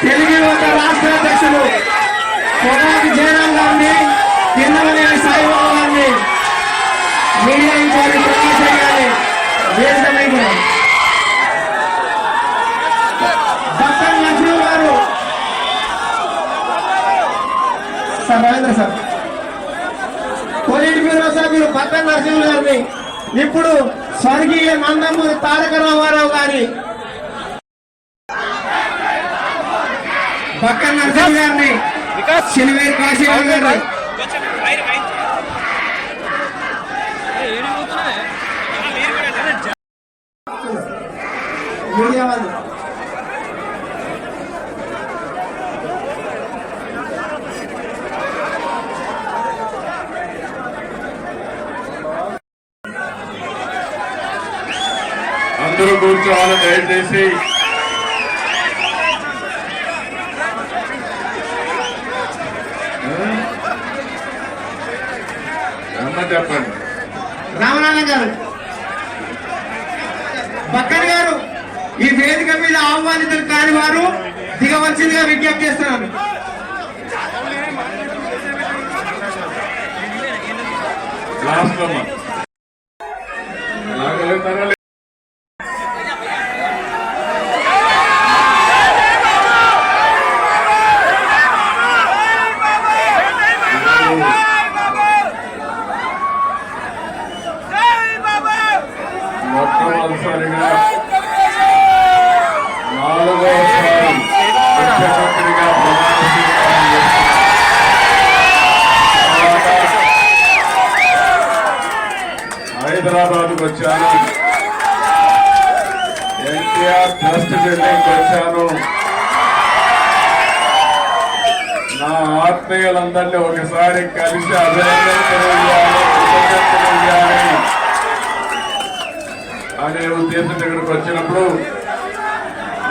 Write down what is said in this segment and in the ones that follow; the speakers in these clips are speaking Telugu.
తెలుగు యువత రాష్ట్ర అధ్యక్షులు పొగాకు జయరాం గారిని, కిందమనేని సాయిబాబు గారిని మీడియా ఇన్ఛార్జి ప్రకాశ్ గారిని వేదిక బక్కన్ లక్ష్మణ్ గారు sir Ravindra sir polit bureau సభ్యులు బక్కన్ నరసింహ గారిని, ఇప్పుడు స్వర్గీయ నందమూరి తారక రామారావు గారి బక్కన్ నరసింహ గారిని, సినివేరు కాశీరావు గారిని మీడియా వాళ్ళు అందరూ కూర్చోవాలి దయచేసి. చెప్పండి. రామనాథన్ గారు, బక్కన్ గారు ఈ వేదిక మీద ఆహ్వానితులు కాని వారు దిగవలసిందిగా విజ్ఞప్తి చేస్తున్నారు. మొట్టమొదటిసారిగా 4వసారి ముఖ్యమంత్రిగా హైదరాబాద్కు వచ్చాను. ఎన్టీఆర్ ట్రస్ట్ బిల్డింగ్కి వచ్చాను. నా ఆత్మీయులందరినీ ఒకసారి కలిసి అభినందన తెలియజేయాలి, కృతజ్ఞతలు తెలియజేయాలి అనే ఉద్దేశం ఇక్కడికి వచ్చినప్పుడు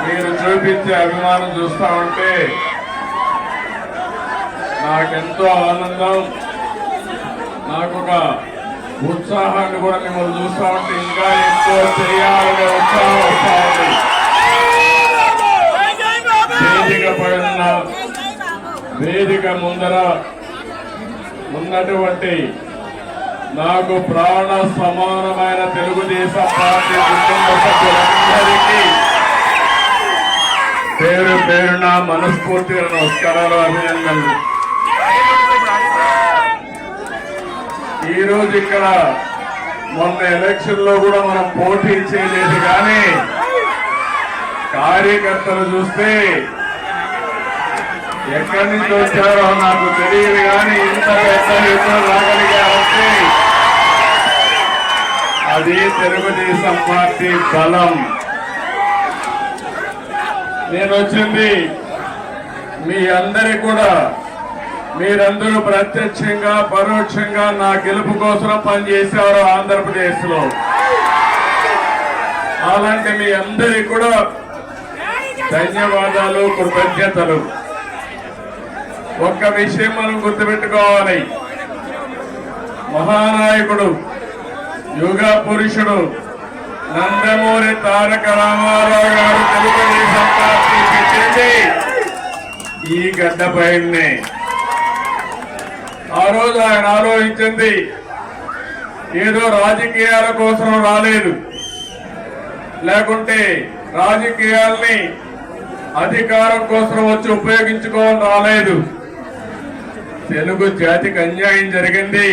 మీరు చూపించే అభిమానం చూస్తా ఉంటే నాకెంతో ఆనందం, నాకు ఒక ఉత్సాహాన్ని కూడా మిమ్మల్ని చూస్తా ఉంటే ఇంకా ఎక్కువ చేయాలనే ఉత్సాహం వస్తా ఉంది. వేదిక పైన వేదిక ముందర ఉన్నటువంటి నాకు ప్రాణ సమానమైన తెలుగుదేశం పార్టీ కుటుంబ సభ్యులందరికీ పేరు పేరున మనస్ఫూర్తిగా నమస్కారాలు, అభినందనలు. ఈరోజు ఇక్కడ మొన్న ఎలక్షన్ లో కూడా మనం పోటీ చేయలేదు, కానీ కార్యకర్తలు చూస్తే ఎక్కడి నుంచి వచ్చారో నాకు తెలియదు, కానీ ఇంత పెద్ద యుద్ధం రాగలిగారంటే అది తెలుగుదేశం పార్టీ బలం. నేను వచ్చింది మీ అందరి కూడా, మీరందరూ ప్రత్యక్షంగా పరోక్షంగా నా గెలుపు కోసం పనిచేశారు ఆంధ్రప్రదేశ్ లో. అలాంటి మీ అందరికీ కూడా ధన్యవాదాలు, కృతజ్ఞతలు. ఒక్క విషయం మనం గుర్తుపెట్టుకోవాలి, మహానాయకుడు యుగ పురుషుడు నందమూరి తారక రామారావు గారు తెలుగుదేశం పార్టీ పెట్టింది ఈ గడ్డపైనే. ఆ రోజు ఆయన ఆలోచించింది ఏదో రాజకీయాల కోసం రాలేదు, లేకుంటే రాజకీయాల్ని అధికారం కోసం వచ్చి ఉపయోగించుకోవాలని రాలేదు. తెలుగు జాతికి అన్యాయం జరిగింది,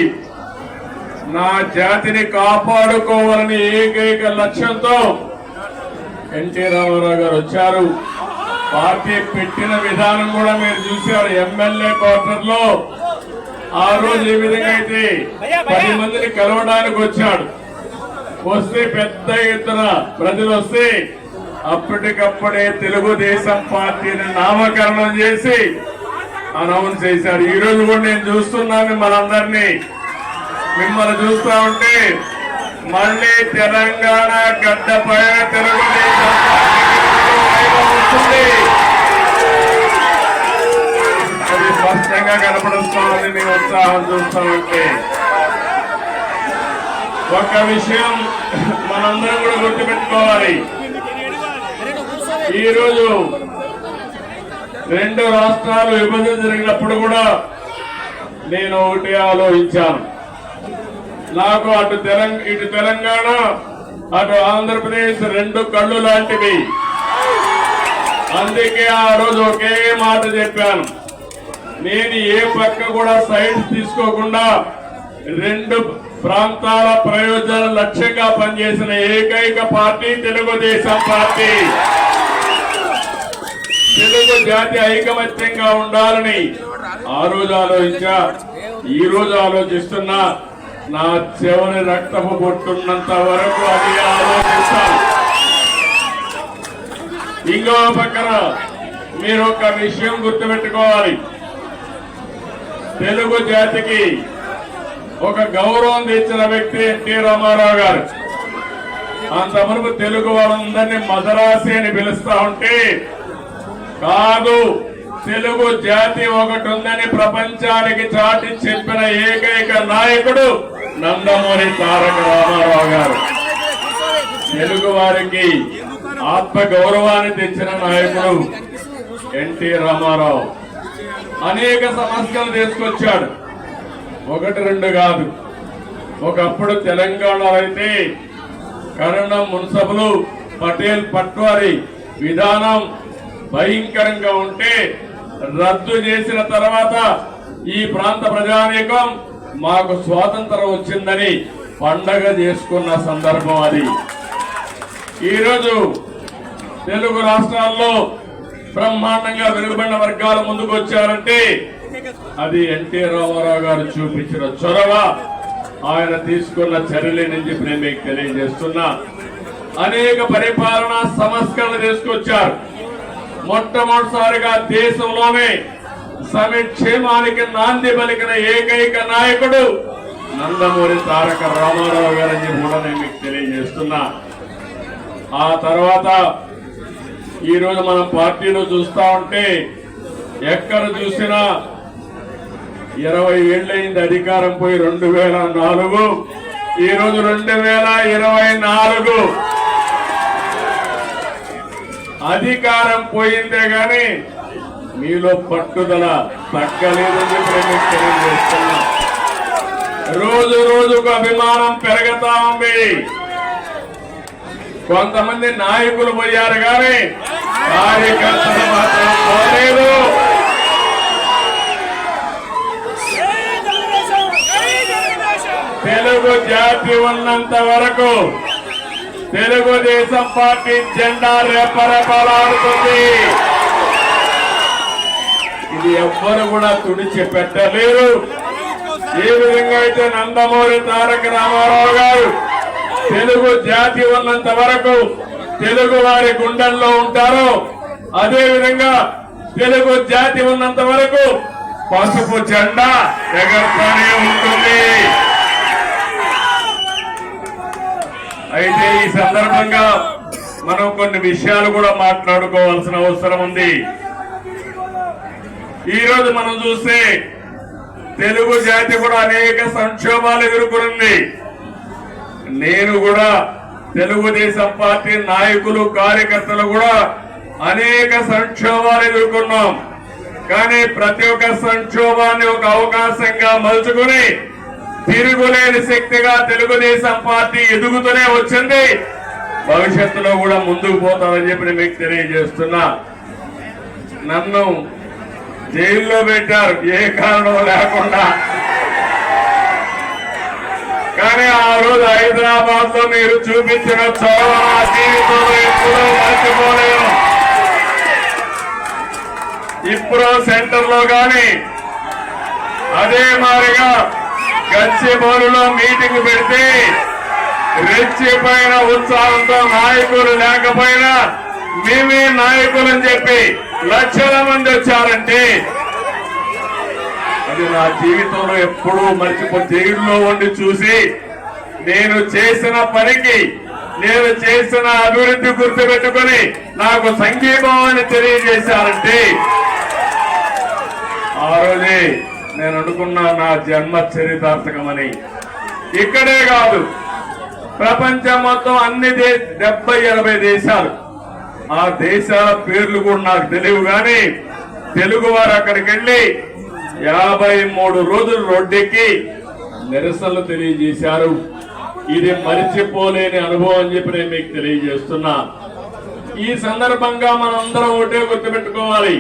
నా జాతిని కాపాడుకోవాలని ఏకైక లక్ష్యంతో ఎన్టీ రామారావు గారు వచ్చారు. పార్టీ పెట్టిన విధానం కూడా మీరు చూశారు. ఎమ్మెల్యే క్వార్టర్ లో ఆ రోజు ఏ విధంగా అయితే 10 మందిని కలవడానికి వచ్చాడు, వస్తే పెద్ద ఎత్తున ప్రజలు వస్తే అప్పటికప్పుడే తెలుగుదేశం పార్టీని నామకరణం చేసి అనౌన్స్ చేశారు. ఈ రోజు కూడా నేను చూస్తున్నాను మనందరినీ, మిమ్మల్ని చూస్తా ఉంటే మళ్ళీ తెలంగాణ గడ్డపై తెలుగుదేశం వస్తుంది, అది స్పష్టంగా కనపడుస్తామని నేను ఉత్సాహం చూస్తా ఉంటే. ఒక్క విషయం మనందరం కూడా గుర్తుపెట్టుకోవాలి, ఈరోజు రెండు రాష్ట్రాలు విభజన జరిగినప్పుడు కూడా నేను ఒకటి ఆలోచించాను. నాకు ఇటు తెలంగాణ అటు ఆంధ్రప్రదేశ్ రెండు కళ్ళు లాంటివి. అందుకే ఆ రోజు ఒకే మాట చెప్పాను, నేను ఏ పక్క కూడా సైడ్స్ తీసుకోకుండా రెండు ప్రాంతాల ప్రయోజనాల లక్ష్యంగా పనిచేసిన ఏకైక పార్టీ తెలుగుదేశం పార్టీ. తెలుగు జాతి ఐకమత్యంగా ఉండాలని ఆ రోజు ఆలోచించా, ఈ రోజు ఆలోచిస్తున్నా. నా చివరి రక్తపు పొట్టున్నంత వరకు అది ఆలోచిస్తాను. ఇంకో పక్కన మీరు ఒక విషయం గుర్తుపెట్టుకోవాలి, తెలుగు జాతికి ఒక గౌరవం తెచ్చిన వ్యక్తి ఎన్టీ రామారావు గారు. అంతవరకు తెలుగు వాళ్ళందరినీ మదరాసి అని పిలుస్తా ఉంటే, కాదు తెలుగు జాతి ఒకటి ఉందని ప్రపంచానికి చాటి చెప్పిన ఏకైక నాయకుడు నందమూరి తారక రామారావు గారు. తెలుగు వారికి ఆత్మ గౌరవాన్ని తెచ్చిన నాయకుడు ఎన్టీ రామారావు. అనేక సమస్యలు తీసుకొచ్చాడు, ఒకటి రెండు కాదు. ఒకప్పుడు తెలంగాణలో అయితే కరణం మున్సబులు పటేల్ పట్వారి విధానం భయంకరంగా ఉంటే రద్దు చేసిన తర్వాత ఈ ప్రాంత ప్రజానీకం మాకు స్వాతంత్రం వచ్చిందని పండగ చేసుకున్న సందర్భం అది. ఈరోజు తెలుగు రాష్ట్రాల్లో బ్రహ్మాండంగా వెనుకబడిన వర్గాలు ముందుకు వచ్చారంటే అది ఎన్టీ రామారావు గారు చూపించిన చొరవ, ఆయన తీసుకున్న చర్యలేనని చెప్పి నేను మీకు తెలియజేస్తున్నా. అనేక పరిపాలనా సంస్కరణలు తీసుకొచ్చారు. మొట్టమొదటిసారిగా దేశంలోనే సంక్షేమానికి నాంది పలికిన ఏకైక నాయకుడు నందమూరి తారక రామారావు గారని కూడా నేను మీకు తెలియజేస్తున్నా. ఆ తర్వాత ఈరోజు మనం పార్టీలో చూస్తా ఉంటే ఎక్కడ చూసినా 20 ఏళ్లైంది అధికారం పోయి 2004, ఈరోజు 2024 అధికారం పోయిందే గాని మీలో పట్టుదల తగ్గలేదని చెప్పి మీకు తెలియజేస్తున్నా. రోజు రోజుకు అభిమానం పెరుగుతా ఉంది. కొంతమంది నాయకులు పోయారు కానీ కార్యకర్తలు మాత్రం పోలేదు. తెలుగు జాతి ఉన్నంత వరకు తెలుగుదేశం పార్టీ జెండా రెపరెపలాడుతుంది. ఇది ఎవ్వరు కూడా తుడిచి పెట్టలేరు. ఏ విధంగా అయితే నందమూరి తారక రామారావు గారు తెలుగు జాతి ఉన్నంత వరకు తెలుగు వారి గుండెల్లో ఉంటారో, అదే విధంగా తెలుగు జాతి ఉన్నంత వరకు పసుపు జెండా ఎగరుతూనే ఉంటుంది. అయితే ఈ సందర్భంగా మనం కొన్ని విషయాలు కూడా మాట్లాడుకోవాల్సిన అవసరం ఉంది. ఈ రోజు మనం చూస్తే తెలుగు జాతి కూడా అనేక సంక్షోభాలు ఎదుర్కొంది. నేను కూడా తెలుగుదేశం పార్టీ నాయకులు కార్యకర్తలు కూడా అనేక సంక్షోభాలు ఎదుర్కొన్నాం. కానీ ప్రతి ఒక్క సంక్షోభాన్ని ఒక అవకాశంగా మలుచుకుని తిరుగులేని శక్తిగా తెలుగుదేశం పార్టీ ఎదుగుతూనే వచ్చింది. భవిష్యత్తులో కూడా ముందుకు పోతామని చెప్పి మీకు తెలియజేస్తున్నా. నన్ను జైల్లో పెట్టారు ఏ కారణం లేకుండా. కానీ ఆ రోజు హైదరాబాద్ లో మీరు చూపించిన చొరవ జీవితంలో ఎప్పుడూ మర్చిపోలేము. ఇప్పుడు సెంటర్ లో గాని అదే మాదిరిగా గచ్చిబౌలిలో మీటింగ్ పెడితే రెచ్చిపోయిన ఉత్సాహంతో నాయకులు లేకపోయినా మేమే నాయకులని చెప్పి లక్షల మంది వచ్చారంటే అది నా జీవితంలో ఎప్పుడూ మర్చిపో. జైల్లో ఉండి చూసి నేను చేసిన పనికి, నేను చేసిన అభివృద్ధి గుర్తుపెట్టుకుని నాకు సంఘీభావాన్ని తెలియజేశారంటే ఆ రోజే నేను అనుకున్నా నా జన్మ చరితార్థకమని. ఇక్కడే కాదు, ప్రపంచం మొత్తం అన్ని 70-80 దేశాలు ఆ దేశాల పేర్లు కూడా నాకు తెలియవు కానీ తెలుగు వారు అక్కడికి వెళ్లి 53 రోజులు రోడ్డెక్కి నిరసనలు తెలియజేశారు. ఇది మరిచిపోలేని అనుభవం అని చెప్పి నేను మీకు తెలియజేస్తున్నా. ఈ సందర్భంగా మనందరం ఒకటే గుర్తుపెట్టుకోవాలి.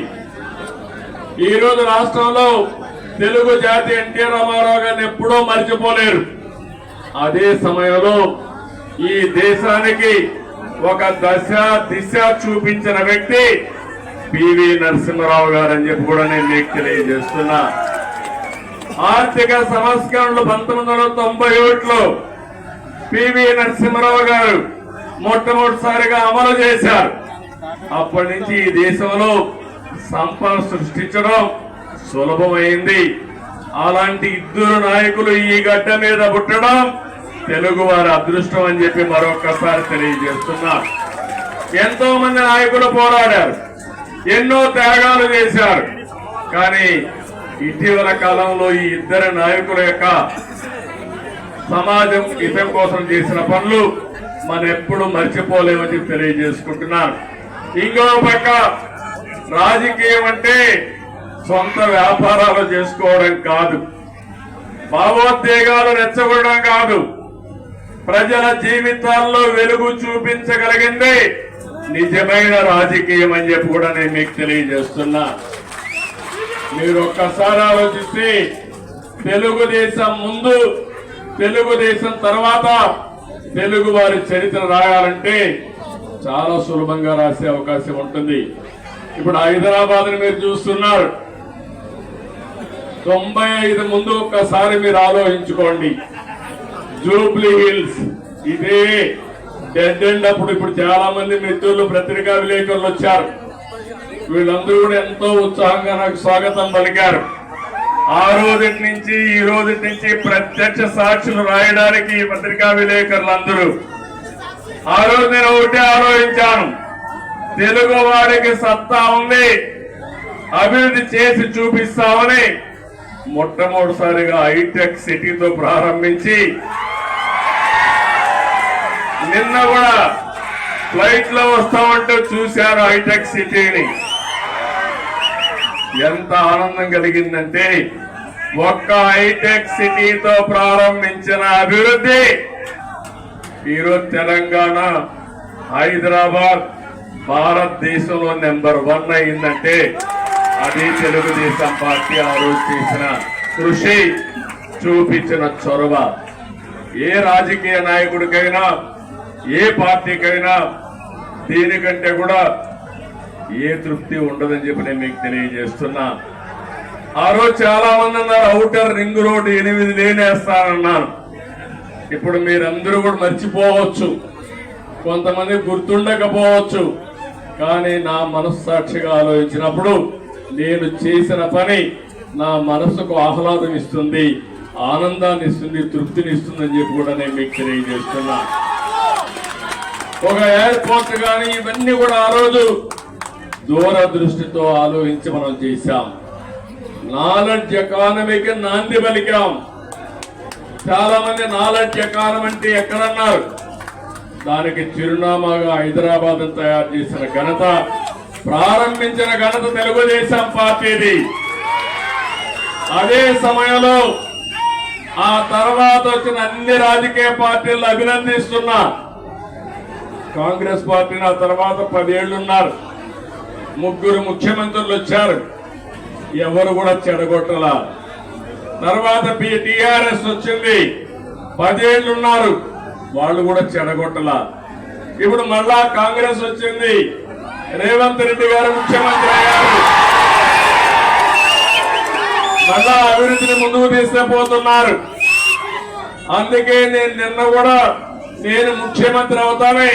ఈ రోజు రాష్ట్రంలో తెలుగు జాతి ఎన్టీ రామారావు గారిని ఎప్పుడూ మరిచిపోలేరు. అదే సమయంలో ఈ దేశానికి ఒక దిశ చూపించిన వ్యక్తి పివి నరసింహారావు గారు అని చెప్పి కూడా నేను మీకు తెలియజేస్తున్నా. ఆర్థిక సంస్కరణలు 1997లో పివి నరసింహారావు గారు మొట్టమొదటిసారిగా అమలు చేశారు. అప్పటి నుంచి ఈ దేశంలో సంపద సృష్టించడం సులభమైంది. అలాంటి ఇద్దరు నాయకులు ఈ గడ్డ మీద పుట్టడం తెలుగు వారి అదృష్టం అని చెప్పి మరొకసారి తెలియజేస్తున్నారు. ఎంతో మంది నాయకులు పోరాడారు, ఎన్నో త్యాగాలు చేశారు. కానీ ఇటీవల కాలంలో ఈ ఇద్దరు నాయకుల యొక్క సమాజం హితం కోసం చేసిన పనులు మనం ఎప్పుడు మర్చిపోలేమని చెప్పి తెలియజేసుకుంటున్నారు. ఇంకో పక్క రాజకీయం అంటే సొంత వ్యాపారాలు చేసుకోవడం కాదు, భావోద్వేగాలు రెచ్చగొట్టడం కాదు, ప్రజల జీవితాల్లో వెలుగు చూపించగలిగిందే నిజమైన రాజకీయం అని చెప్పి కూడా నేను మీకు తెలియజేస్తున్నా. మీరు ఒక్కసారి ఆలోచిస్తే తెలుగుదేశం ముందు, తెలుగుదేశం తర్వాత తెలుగు వారి చరిత్ర రాయాలంటే చాలా సులభంగా రాసే అవకాశం ఉంటుంది. ఇప్పుడు హైదరాబాద్ మీరు చూస్తున్నారు. 95 ముందు ఒక్కసారి మీరు ఆలోచించుకోండి. జూబ్లీ హిల్స్ ఇదే డెడ్ ఎండ్ అప్పుడు. ఇప్పుడు చాలా మంది మిత్రులు పత్రికా విలేకరులు వచ్చారు. వీళ్ళందరూ కూడా ఎంతో ఉత్సాహంగా నాకు స్వాగతం పలికారు. ఆ రోజు నుంచి ఈ రోజు నుంచి ప్రత్యక్ష సాక్షులు రాయడానికి పత్రికా విలేకరులందరూ ఆ రోజు నేను ఒకటే ఆలోచించాను, తెలుగు వారికి సత్తా ఉంది, అభివృద్ధి చేసి చూపిస్తామని మొట్టమొదటిసారిగా హైటెక్ సిటీతో ప్రారంభించి నిన్న కూడా ఫ్లైట్ లో వస్తామంటూ చూశారు హైటెక్ సిటీని. ఎంత ఆనందం కలిగిందంటే ఒక్క హైటెక్ సిటీతో ప్రారంభించిన అభివృద్ధి ఈరోజు తెలంగాణ, హైదరాబాద్ భారతదేశంలో నెంబర్ 1 అయిందంటే అది తెలుగుదేశం పార్టీ ఆ రోజు చేసిన కృషి, చూపించిన చొరవ. ఏ రాజకీయ నాయకుడికైనా, ఏ పార్టీకైనా దీనికంటే కూడా ఏ తృప్తి ఉండదని చెప్పి నేను మీకు తెలియజేస్తున్నా. ఆ రోజు చాలా మంది అన్నారు ఔటర్ రింగ్ రోడ్డు 8 లేనేస్తానన్నాను. ఇప్పుడు మీరందరూ కూడా మర్చిపోవచ్చు, కొంతమంది గుర్తుండకపోవచ్చు. కానీ నా మనస్సాక్షిగా ఆలోచించినప్పుడు నేను చేసిన పని నా మనసుకు ఆహ్లాదం ఇస్తుంది, ఆనందాన్ని ఇస్తుంది, తృప్తిని ఇస్తుందని చెప్పి కూడా నేను మీకు తెలియజేస్తున్నా. ఒక ఎయిర్పోర్ట్ కానీ ఇవన్నీ కూడా ఆ రోజు దూరదృష్టితో ఆలోచించి మనం చేశాం. నాలెడ్జ్ ఎకానమీకి నాంది పలికాం. చాలా మంది నాలెడ్జ్ ఎకానమీ అంటే ఎక్కడన్నారు, దానికి చిరునామాగా హైదరాబాద్ తయారు చేసిన ఘనత, ప్రారంభించిన ఘనత తెలుగుదేశం పార్టీది. అదే సమయంలో ఆ తర్వాత వచ్చిన అన్ని రాజకీయ పార్టీలను అభినందిస్తున్నా. కాంగ్రెస్ పార్టీని ఆ తర్వాత 10 ఏళ్లున్నారు, 3 ముఖ్యమంత్రులు వచ్చారు, ఎవరు కూడా చెడగొట్టలా. తర్వాత టీఆర్ఎస్ వచ్చింది, 10 ఏళ్లున్నారు, వాళ్ళు కూడా చెడగొట్టలా. ఇప్పుడు మళ్ళా కాంగ్రెస్ వచ్చింది, రేవంత్ రెడ్డి గారు ముఖ్యమంత్రి అయ్యారు, మళ్ళా అభివృద్ధిని ముందుకు తీసుకుపోతున్నారు. అందుకే నేను నిన్న కూడా నేను ముఖ్యమంత్రి అవుతానే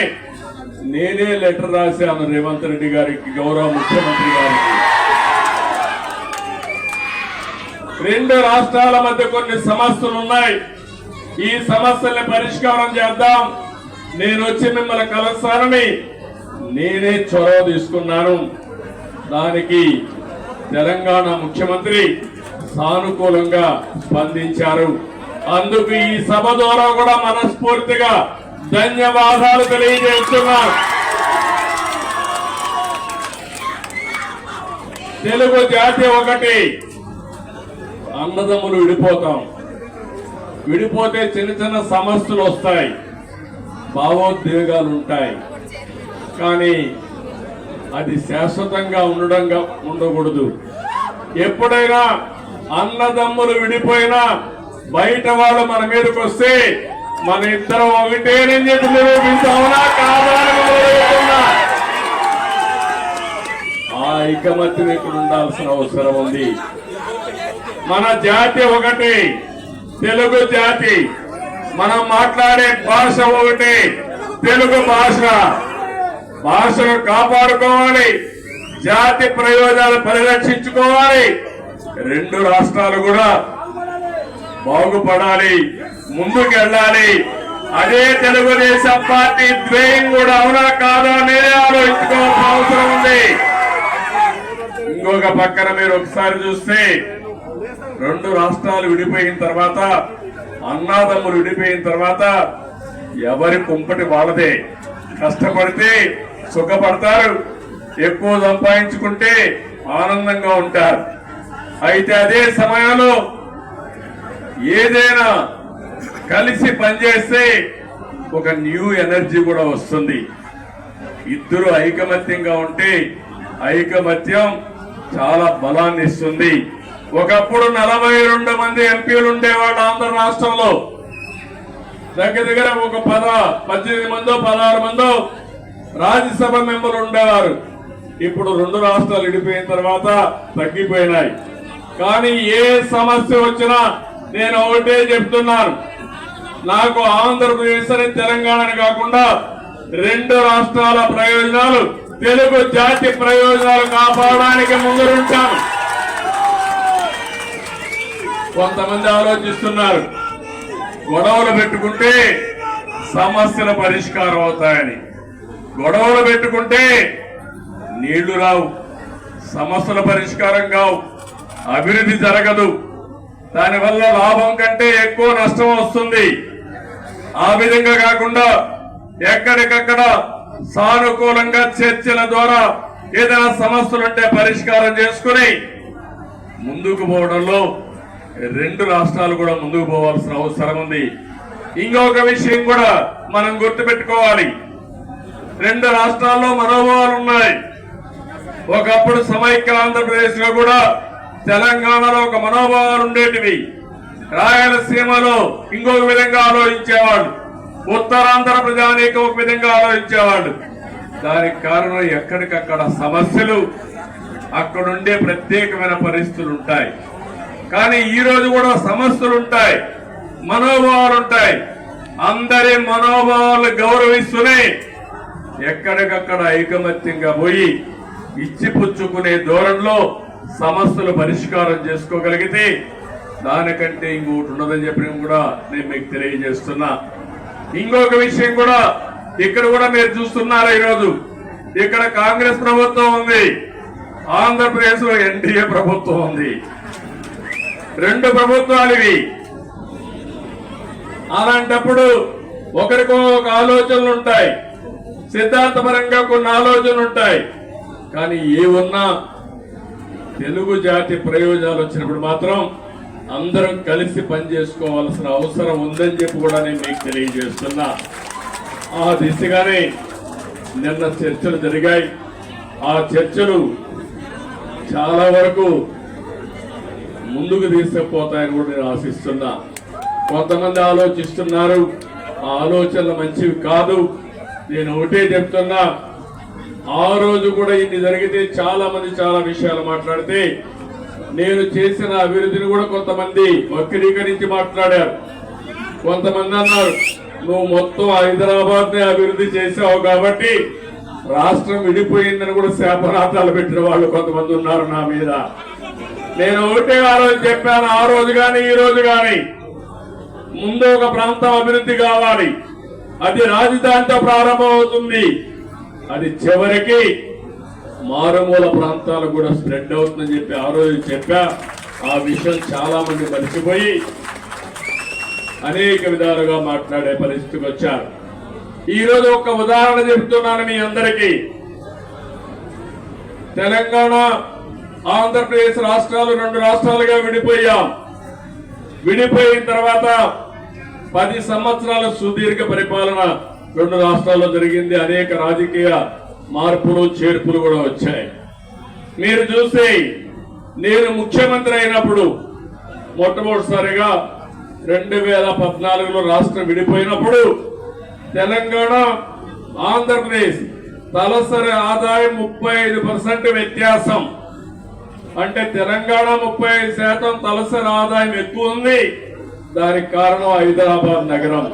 నేనే లెటర్ రాశాను రేవంత్ రెడ్డి గారికి, గౌరవ ముఖ్యమంత్రి గారికి. 2 రాష్ట్రాల మధ్య కొన్ని సమస్యలు ఉన్నాయి, ఈ సమస్యల్ని పరిష్కారం చేద్దాం, నేను వచ్చి మిమ్మల్ని కలుస్తానని నేనే చొరవ తీసుకున్నాను. దానికి తెలంగాణ ముఖ్యమంత్రి సానుకూలంగా స్పందించారు. అందుకు ఈ సభ ద్వారా కూడా మనస్ఫూర్తిగా ధన్యవాదాలు తెలియజేస్తున్నారు. తెలుగు జాతి ఒకటి. అన్నదమ్ములు విడిపోతాం, విడిపోతే చిన్న చిన్న సమస్యలు వస్తాయి, భావోద్వేగాలు ఉంటాయి. కానీ అది శాశ్వతంగా ఉండకూడదు. ఎప్పుడైనా అన్నదమ్ములు విడిపోయినా బయట వాళ్ళు మన మీదకి వస్తే మన ఇద్దరం ఒకటేనని చెప్పి నిరూపించావునా కాదా? ఆ ఐకమత్యం ఇక్కడ ఉండాల్సిన అవసరం ఉంది. మన జాతి ఒకటి, తెలుగు జాతి. మనం మాట్లాడే భాష ఒకటి, తెలుగు భాష. భాషను కాపాడుకోవాలి, జాతి ప్రయోజనాలు పరిరక్షించుకోవాలి. రెండు రాష్ట్రాలు కూడా బాగుపడాలి, ముందుకెళ్ళాలి. అదే తెలుగుదేశం పార్టీ ధ్యేయం కూడా అవునా కాదా మీరే ఆలోచించుకోవాల్సిన అవసరం ఉంది. ఇంకొక పక్కన మీరు ఒకసారి చూస్తే రెండు రాష్ట్రాలు విడిపోయిన తర్వాత, అన్నాదమ్ములు విడిపోయిన తర్వాత ఎవరి కుంపటి వాళ్ళదే. కష్టపడితే సుఖపడతారు, ఎక్కువ సంపాదించుకుంటే ఆనందంగా ఉంటారు. అయితే అదే సమయంలో ఏదైనా కలిసి పనిచేస్తే ఒక న్యూ ఎనర్జీ కూడా వస్తుంది. ఇద్దరు ఐకమత్యంగా ఉంటే ఐకమత్యం చాలా బలాన్ని ఇస్తుంది. ఒకప్పుడు 42 మంది ఎంపీలు ఉండేవాళ్ళు ఆంధ్ర రాష్ట్రంలో. దగ్గర ఒక 18 మందో 16 మందో రాజ్యసభ మెంబర్లు ఉండేవారు. ఇప్పుడు రెండు రాష్ట్రాలు విడిపోయిన తర్వాత తగ్గిపోయినాయి. కానీ ఏ సమస్య వచ్చినా నేను ఒకటే చెప్తున్నాను, నాకు ఆంధ్రప్రదేశ్ అని తెలంగాణని కాకుండా రెండు రాష్ట్రాల ప్రయోజనాలు, తెలుగు జాతి ప్రయోజనాలు కాపాడడానికి ముందుంటాను. కొంతమంది ఆలోచిస్తున్నారు గొడవలు పెట్టుకుంటే సమస్యల పరిష్కారం అవుతాయని. గొడవలు పెట్టుకుంటే నీళ్లు రావు, సమస్యల పరిష్కారం కావు, అభివృద్ధి జరగదు. దానివల్ల లాభం కంటే ఎక్కువ నష్టం వస్తుంది. ఆ విధంగా కాకుండా ఎక్కడికక్కడ సానుకూలంగా చర్చల ద్వారా ఏదైనా సమస్యలుంటే పరిష్కారం చేసుకుని ముందుకు పోవడంలో రెండు రాష్ట్రాలు కూడా ముందుకు పోవాల్సిన అవసరం ఉంది. ఇంకొక విషయం కూడా మనం గుర్తుపెట్టుకోవాలి, రెండు రాష్ట్రాల్లో మనోభావాలు ఉన్నాయి. ఒకప్పుడు సమైక్య ఆంధ్రప్రదేశ్ లో కూడా తెలంగాణలో ఒక మనోభావాలు ఉండేటివి, రాయలసీమలో ఇంకొక విధంగా ఆలోచించేవాళ్ళు, ఉత్తరాంధ్ర ప్రజానీకం ఒక విధంగా ఆలోచించేవాళ్ళు. దానికి కారణం ఎక్కడికక్కడ సమస్యలు, అక్కడుండే ప్రత్యేకమైన పరిస్థితులు ఉంటాయి. కానీ ఈ రోజు కూడా సమస్యలు ఉంటాయి, మనోభావాలు ఉంటాయి. అందరి మనోభావాలు గౌరవిస్తూనే ఎక్కడికక్కడ ఐకమత్యంగా పోయి ఇచ్చిపుచ్చుకునే ధోరణిలో సమస్యలు పరిష్కారం చేసుకోగలిగితే దానికంటే ఇంకొకటి ఉండదని చెప్పి కూడా నేను మీకు తెలియజేస్తున్నా. ఇంకొక విషయం కూడా ఇక్కడ కూడా మీరు చూస్తున్నారా, ఈరోజు ఇక్కడ కాంగ్రెస్ ప్రభుత్వం ఉంది, ఆంధ్రప్రదేశ్ లో ఎన్డీఏ ప్రభుత్వం ఉంది. రెండు ప్రభుత్వాలు ఇవి. అలాంటప్పుడు ఒకరికో ఒక ఆలోచనలు ఉంటాయి, సిద్ధాంతపరంగా కొన్ని ఆలోచనలు ఉంటాయి. కానీ ఏమున్నా తెలుగు జాతి ప్రయోజనాలు వచ్చినప్పుడు మాత్రం అందరం కలిసి పనిచేసుకోవాల్సిన అవసరం ఉందని చెప్పి కూడా నేను మీకు తెలియజేస్తున్నా. ఆ దిశగానే నిన్న చర్చలు జరిగాయి. ఆ చర్చలు చాలా వరకు ముందుకు తీసుకుపోతాయని కూడా నేను ఆశిస్తున్నా. కొంతమంది ఆలోచిస్తున్నారు, ఆ ఆలోచనలు మంచివి కాదు. నేను ఒకటే చెప్తున్నా, ఆ రోజు కూడా ఇన్ని జరిగితే చాలా మంది చాలా విషయాలు మాట్లాడితే నేను చేసిన అభివృద్ధిని కూడా కొంతమంది వక్రీకరించి మాట్లాడారు. కొంతమంది అన్నారు, నువ్వు మొత్తం హైదరాబాద్ ని అభివృద్ధి చేసావు కాబట్టి రాష్ట్రం విడిపోయిందని కూడా శాపనార్థాలు పెట్టిన వాళ్ళు కొంతమంది ఉన్నారు నా మీద. నేను ఒకటే ఆ రోజు చెప్పాను, ఆ రోజు గాని ఈ రోజు గాని ముందు ఒక ప్రాంతం అభివృద్ధి కావాలి, అది రాజధానితో ప్రారంభం అవుతుంది, అది చివరికి మారుమూల ప్రాంతాలు కూడా స్ప్రెడ్ అవుతుందని చెప్పి ఆ రోజు చెప్పా. ఆ విషయం చాలా మంది మర్చిపోయి అనేక విధాలుగా మాట్లాడే పరిస్థితికి వచ్చారు. ఈ రోజు ఒక ఉదాహరణ చెబుతున్నాను మీ అందరికీ. తెలంగాణ ఆంధ్రప్రదేశ్ రాష్ట్రాలు 2 రాష్ట్రాలుగా విడిపోయాం. విడిపోయిన తర్వాత 10 సంవత్సరాల సుదీర్ఘ పరిపాలన 2 రాష్ట్రాల్లో జరిగింది. అనేక రాజకీయ మార్పులు చేర్పులు కూడా వచ్చాయి. మీరు చూస్తే నేను ముఖ్యమంత్రి అయినప్పుడు మొట్టమొదటిసారిగా 2014లో రాష్ట్రం విడిపోయినప్పుడు తెలంగాణ ఆంధ్రప్రదేశ్ తలసరి ఆదాయం 35% వ్యత్యాసం. అంటే తెలంగాణ 35% తలసరి ఆదాయం ఎక్కువ ఉంది. దానికి కారణం హైదరాబాద్ నగరం.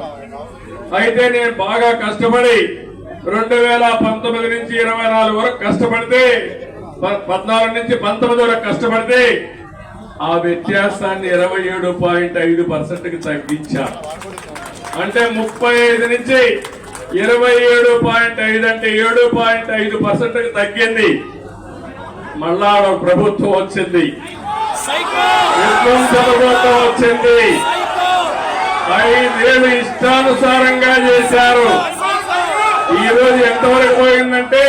అయితే నేను బాగా కష్టపడి 2019 నుంచి 24 వరకు కష్టపడితే 14 నుంచి 19 వరకు కష్టపడితే ఆ వ్యత్యాసాన్ని 27.5%కి తగ్గించా. అంటే 35 నుంచి 27.5 అంటే 7.5%కి తగ్గింది. మళ్ళా ప్రభుత్వం వచ్చింది, ప్రభుత్వం వచ్చింది. 5 ఏళ్ళు ఇష్టానుసారంగా చేశారు. ఈ రోజు ఎంతవరకు పోయిందంటే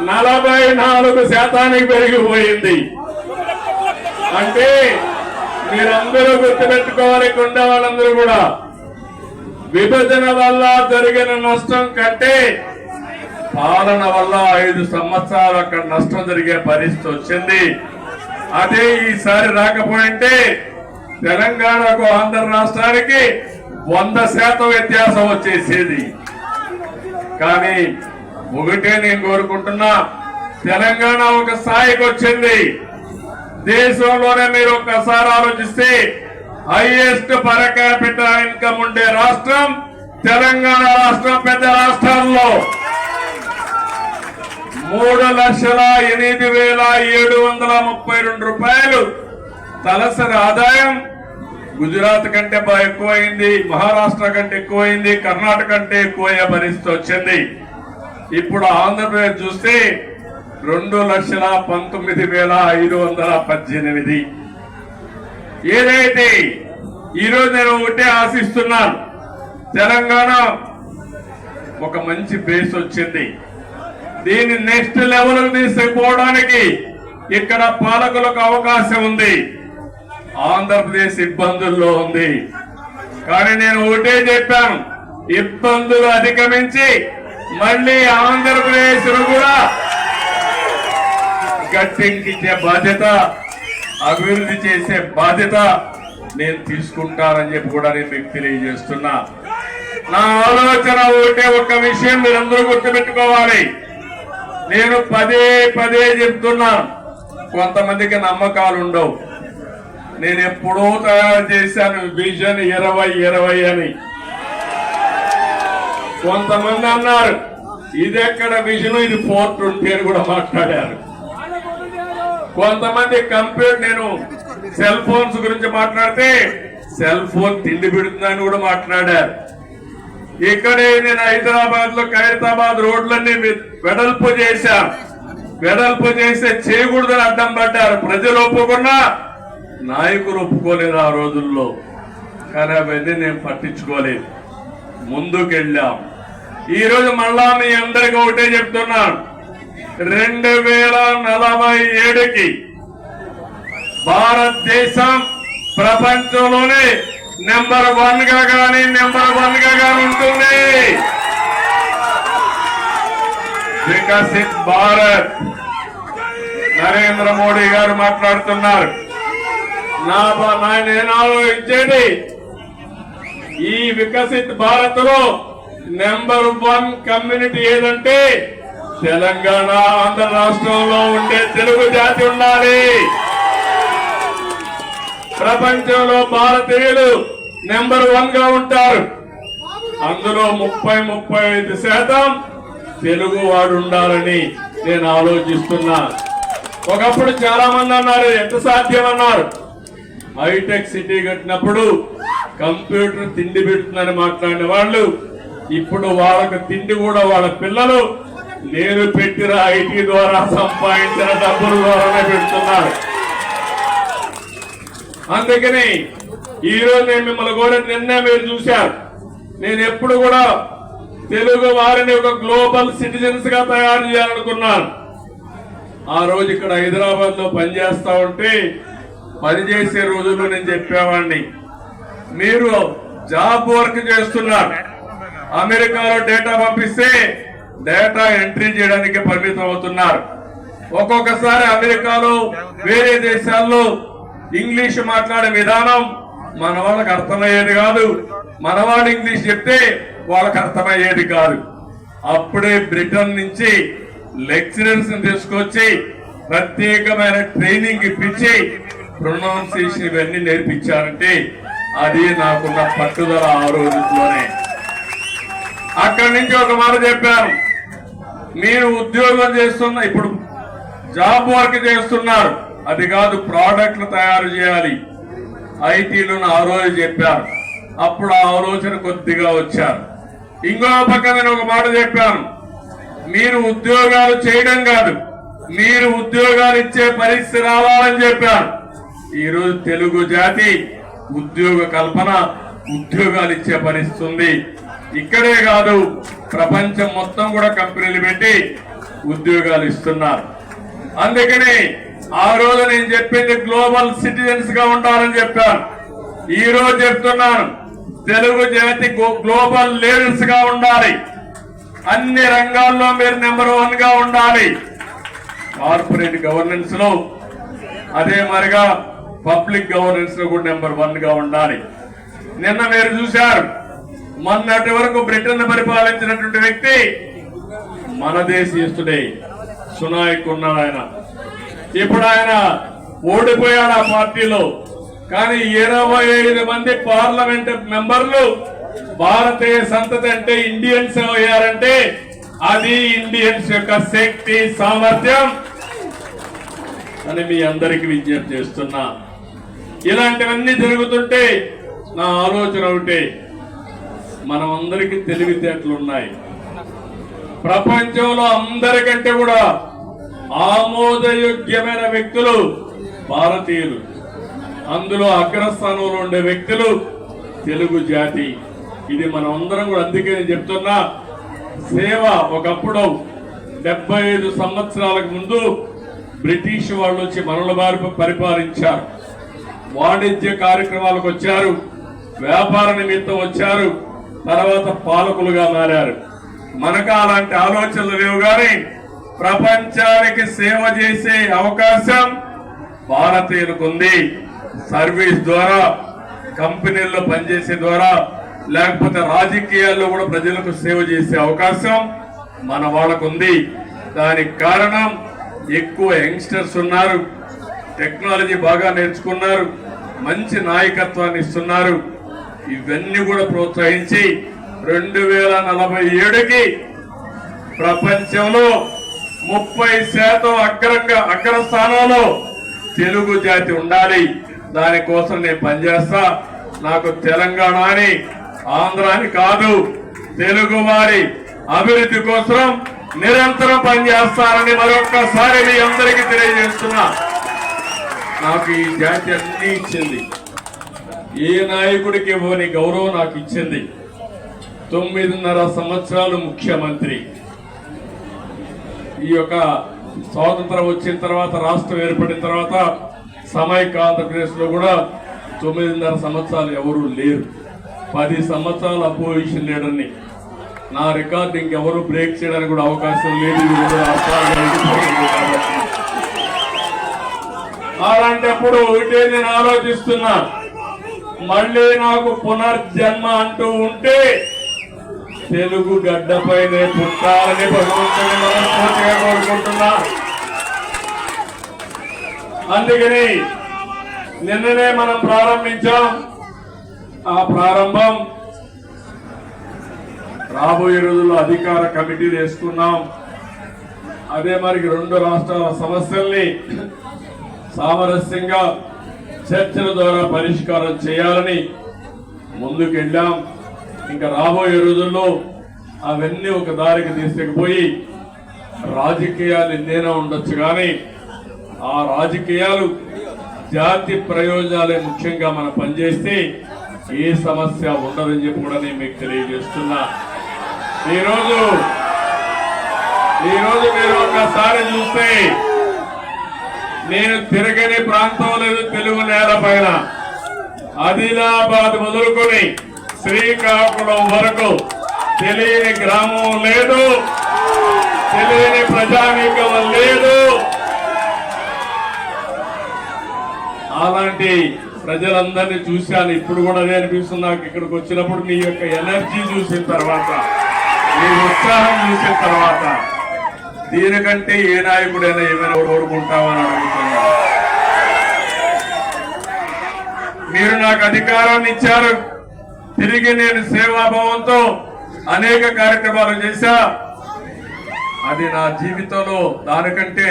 44% పెరిగిపోయింది. అంటే మీరందరూ గుర్తుపెట్టుకోవాలి, కొండ వాళ్ళందరూ కూడా, విభజన వల్ల జరిగిన నష్టం కంటే పాలన వల్ల 5 సంవత్సరాలు అక్కడ నష్టం జరిగే పరిస్థితి వచ్చింది. అదే ఈసారి రాకపోయింటే తెలంగాణకు ఆంధ్ర రాష్ట్రానికి 100% వ్యత్యాసం వచ్చేసేది. కానీ ఒకటే నేను కోరుకుంటున్నా, తెలంగాణ ఒక స్థాయికి వచ్చింది. దేశంలోనే మీరు ఒక్కసారి ఆలోచిస్తే హైయెస్ట్ పర్ క్యాపిటల్ ఇన్కమ్ ఉండే రాష్ట్రం తెలంగాణ రాష్ట్రం. పెద్ద రాష్ట్రాల్లో 3,08,732 రూపాయలు తలసరి ఆదాయం గుజరాత్ కంటే బాగా ఎక్కువైంది, మహారాష్ట్ర కంటే ఎక్కువైంది, కర్ణాటక కంటే ఎక్కువయ్యే పరిస్థితి వచ్చింది. ఇప్పుడు ఆంధ్రప్రదేశ్ చూస్తే 2,19,518. ఏదైతే ఈరోజు నేను ఒకటే ఆశిస్తున్నాను, తెలంగాణ ఒక మంచి బేస్ వచ్చింది. దీన్ని నెక్స్ట్ లెవెల్ తీసుకుపోవడానికి ఇక్కడ పాలకులకు అవకాశం ఉంది. ఆంధ్రప్రదేశ్ ఇబ్బందుల్లో ఉంది. కానీ నేను ఒకటే చెప్పాను, ఇబ్బందులు అధిగమించి మళ్ళీ ఆంధ్రప్రదేశ్ కూడా గట్టెక్కించే బాధ్యత, అభివృద్ధి చేసే బాధ్యత నేను తీసుకుంటానని చెప్పి కూడా నేను మీకు తెలియజేస్తున్నా. నా ఆలోచన ఒకటే, ఒక విషయం మీరందరూ గుర్తుపెట్టుకోవాలి. నేను పదే పదే చెప్తున్నాను, కొంతమందికి నమ్మకాలు ఉండవు. నేను ఎప్పుడో తయారు చేశాను విజన్ 2020 అని. కొంతమంది అన్నారు ఇది ఎక్కడ విజన్, ఇది 420 అని కూడా మాట్లాడారు. కొంతమంది కంప్యూటర్, నేను సెల్ ఫోన్స్ గురించి మాట్లాడితే సెల్ ఫోన్ తిండి పెడుతుందని కూడా మాట్లాడారు. ఇక్కడే నేను హైదరాబాద్ లో ఖైరతాబాద్ రోడ్లన్నీ వెడల్పు చేశాను. వెడల్పు చేస్తే చేయకూడదని అడ్డం పడ్డారు. ప్రజలు ఒప్పుకున్నా, నాయకులు ఒప్పుకోలేదు ఆ రోజుల్లో. కానీ అవన్నీ నేను పట్టించుకోలేదు, ముందుకెళ్ళాం. ఈ రోజు మళ్ళా మీ అందరికీ ఒకటే చెప్తున్నాను, 2047కి భారతదేశం ప్రపంచంలోనే నెంబర్ 1 గా కానీ ఉంటుంది. వికసిత్ భారత్. నరేంద్ర మోడీ గారు మాట్లాడుతున్నారు. నేను ఆలోచించేది, ఈ వికసిత్ భారత్ లో నెంబర్ 1 కమ్యూనిటీ ఏదంటే తెలంగాణ ఆంధ్ర రాష్ట్రంలో ఉండే తెలుగు జాతి ఉండాలి. ప్రపంచంలో భారతీయులు నెంబర్ 1 గా ఉంటారు. అందులో 35% తెలుగు వాడు ఉండాలని నేను ఆలోచిస్తున్నా. ఒకప్పుడు చాలా మంది అన్నారు ఎంత సాధ్యమన్నారు. హైటెక్ సిటీ కట్టినప్పుడు కంప్యూటర్ తిండి పెడుతుందని మాట్లాడిన వాళ్ళు ఇప్పుడు వాళ్ళకి తిండి కూడా వాళ్ళ పిల్లలు నేను పెట్టిన ఐటీ ద్వారా సంపాదించిన డబ్బుల ద్వారానే పెడుతున్నారు. అందుకని ఈ రోజు నేను మిమ్మల్ని కూడా నిన్నే మీరు చూశారు. నేను ఎప్పుడు కూడా తెలుగు వారిని ఒక గ్లోబల్ సిటిజన్స్ గా తయారు చేయాలనుకున్నాను. ఆ రోజు ఇక్కడ హైదరాబాద్ లో పనిచేస్తా ఉంటే పనిచేసే రోజుల్లో నేను చెప్పేవాడిని, మీరు జాబ్ వర్క్ చేస్తున్నారు, అమెరికాలో డేటా పంపిస్తే డేటా ఎంట్రీ చేయడానికి పరిమితం అవుతున్నారు. ఒక్కొక్కసారి అమెరికాలో వేరే దేశాల్లో ఇంగ్లీష్ మాట్లాడే విధానం మన వాళ్ళకి అర్థమయ్యేది కాదు, మన వాళ్ళు ఇంగ్లీష్ చెప్తే వాళ్ళకి అర్థమయ్యేది కాదు. అప్పుడే బ్రిటన్ నుంచి లెక్చరర్స్ తీసుకొచ్చి ప్రత్యేకమైన ట్రైనింగ్ ఇప్పించి ప్రొనౌన్సియేషన్ ఇవన్నీ నేర్పించారంటే అది నాకున్న పట్టుదల ఆ రోజుల్లోనే. అక్కడి నుంచి ఒక మాట చెప్పాను, మీరు ఉద్యోగం చేస్తున్న ఇప్పుడు జాబ్ వర్క్ చేస్తున్నారు, అది కాదు ప్రోడక్ట్లు తయారు చేయాలి ఐటీలో ఆ రోజు చెప్పారు. అప్పుడు ఆ ఆలోచన కొద్దిగా వచ్చారు. ఇంకో పక్క నేను ఒక మాట చెప్పాను, మీరు ఉద్యోగాలు చేయడం కాదు, మీరు ఉద్యోగాలు ఇచ్చే పరిస్థితి రావాలని చెప్పాను. ఈరోజు తెలుగు జాతి ఉద్యోగ కల్పన, ఉద్యోగాలు ఇచ్చే పరిస్థితి ఉంది. ఇక్కడే కాదు, ప్రపంచం మొత్తం కూడా కంపెనీలు పెట్టి ఉద్యోగాలు ఇస్తున్నారు. అందుకని ఆ రోజు నేను చెప్పింది గ్లోబల్ సిటిజన్స్ గా ఉండాలని చెప్పాను. ఈ రోజు చెప్తున్నాను, తెలుగు జాతి గ్లోబల్ లీడర్స్ గా ఉండాలి. అన్ని రంగాల్లో మీరు నెంబర్ 1 గా ఉండాలి. కార్పొరేట్ గవర్నెన్స్ లో, అదే మరిగా పబ్లిక్ గవర్నెన్స్ లో కూడా నెంబర్ 1 గా ఉండాలి. నిన్న మీరు చూశారు, మొన్నటి వరకు బ్రిటన్ పరిపాలించినటువంటి వ్యక్తి మన దేశీయుడే, సునాయక్ ఉన్నాడు ఆయన. ఇప్పుడు ఆయన ఓడిపోయాడు ఆ పార్టీలో. కానీ 25 మంది పార్లమెంట్ మెంబర్లు భారతీయ సంతతి అంటే ఇండియన్స్ అయ్యారంటే అది ఇండియన్స్ యొక్క శక్తి, సామర్థ్యం అని మీ అందరికి విజ్ఞప్తి చేస్తున్నా. ఇలాంటివన్నీ జరుగుతుంటే నా ఆలోచన ఒకటే, మనం అందరికీ తెలివితేటలున్నాయి. ప్రపంచంలో అందరికంటే కూడా ఆమోదయోగ్యమైన వ్యక్తులు భారతీయులు, అందులో అగ్రస్థానంలో ఉండే వ్యక్తులు తెలుగు జాతి. ఇది మనం అందరం కూడా, అందుకే నేను చెప్తున్నా, సేవ ఒకప్పుడు 75 సంవత్సరాలకు ముందు బ్రిటిష్ వాళ్ళు వచ్చి మనల బారి పరిపాలించారు. వాణిజ్య కార్యక్రమాలకు వచ్చారు, వ్యాపార నిమిత్తం వచ్చారు, తర్వాత పాలకులుగా మారారు. మనకు అలాంటి ఆలోచనలు లేవు. కానీ ప్రపంచానికి సేవ చేసే అవకాశం భారతీయులకు ఉంది. సర్వీస్ ద్వారా, కంపెనీల్లో పనిచేసే ద్వారా, లేకపోతే రాజకీయాల్లో కూడా ప్రజలకు సేవ చేసే అవకాశం మన వాళ్ళకు ఉంది. దానికి కారణం ఎక్కువ యంగ్స్టర్స్ ఉన్నారు, టెక్నాలజీ బాగా నేర్చుకున్నారు, మంచి నాయకత్వాన్ని ఇస్తున్నారు. ఇవన్నీ కూడా ప్రోత్సహించి 2047కి ప్రపంచంలో 30% అగ్రస్థానంలో తెలుగు జాతి ఉండాలి. దానికోసం నేను పనిచేస్తా. నాకు తెలంగాణ అని, ఆంధ్ర అని కాదు, తెలుగు వారి అభివృద్ధి కోసం నిరంతరం పనిచేస్తానని మరొక్కసారి మీ అందరికీ తెలియజేస్తున్నా. నాకు ఈ జాతి అన్ని ఇచ్చింది, ఏ నాయకుడికి ఇవ్వని గౌరవం నాకు ఇచ్చింది. 9.5 సంవత్సరాలు ముఖ్యమంత్రి. ఈ యొక్క స్వాతంత్రం వచ్చిన తర్వాత, రాష్ట్రం ఏర్పడిన తర్వాత సమైక్య ఆంధ్రప్రదేశ్ లో కూడా 9.5 సంవత్సరాలు ఎవరు లేరు. 10 సంవత్సరాలు అపోజిషన్ లీడర్ని. నా రికార్డు ఇంకెవరు బ్రేక్ చేయడానికి కూడా అవకాశం లేదు. అలాంటప్పుడు ఇటే నేను ఆలోచిస్తున్నా, మళ్ళీ నాకు పునర్జన్మ అంటూ ఉంటే తెలుగు గడ్డపైనే పుట్టాలని భగవంతుని మనస్ఫూర్తిగా కోరుకుంటున్నా. అందుకని నిన్ననే మనం ప్రారంభించాం. ఆ ప్రారంభం రాబోయే రోజుల్లో అధికార కమిటీలు వేసుకున్నాం. అదే మరి 2 రాష్ట్రాల సమస్యల్ని సామరస్యంగా చర్చల ద్వారా పరిష్కారం చేయాలని ముందుకెళ్ళాం. ఇంకా రాబోయే రోజుల్లో అవన్నీ ఒక దారికి తీసుకుపోయి, రాజకీయాలు ఎన్నైనా ఉండొచ్చు కానీ ఆ రాజకీయాలు జాతి ప్రయోజనాలే ముఖ్యంగా మనం పనిచేస్తే ఏ సమస్య ఉండదని చెప్పి కూడా నేను మీకు తెలియజేస్తున్నా. ఈరోజు మీరు ఒక్కసారి చూస్తే నేను తిరగని ప్రాంతం లేదు తెలుగు నేల పైన. ఆదిలాబాద్ మొదలుకొని శ్రీకాకుళం వరకు తెలియని గ్రామం లేదు, తెలియని ప్రజానీకం లేదు. అలాంటి ప్రజలందరినీ చూశాను. ఇప్పుడు కూడా అదే అనిపిస్తుంది నాకు ఇక్కడికి వచ్చినప్పుడు. నీ యొక్క ఎనర్జీ చూసిన తర్వాత, నీ ఉత్సాహం చూసిన తర్వాత దీనికంటే ఏ నాయకుడైనా ఏమైనా కోరుకుంటామని అడుగుతున్నాను. మీరు నాకు అధికారాన్ని ఇచ్చారు, తిరిగి నేను సేవాభావంతో అనేక కార్యక్రమాలు చేశా. అది నా జీవితంలో దానికంటే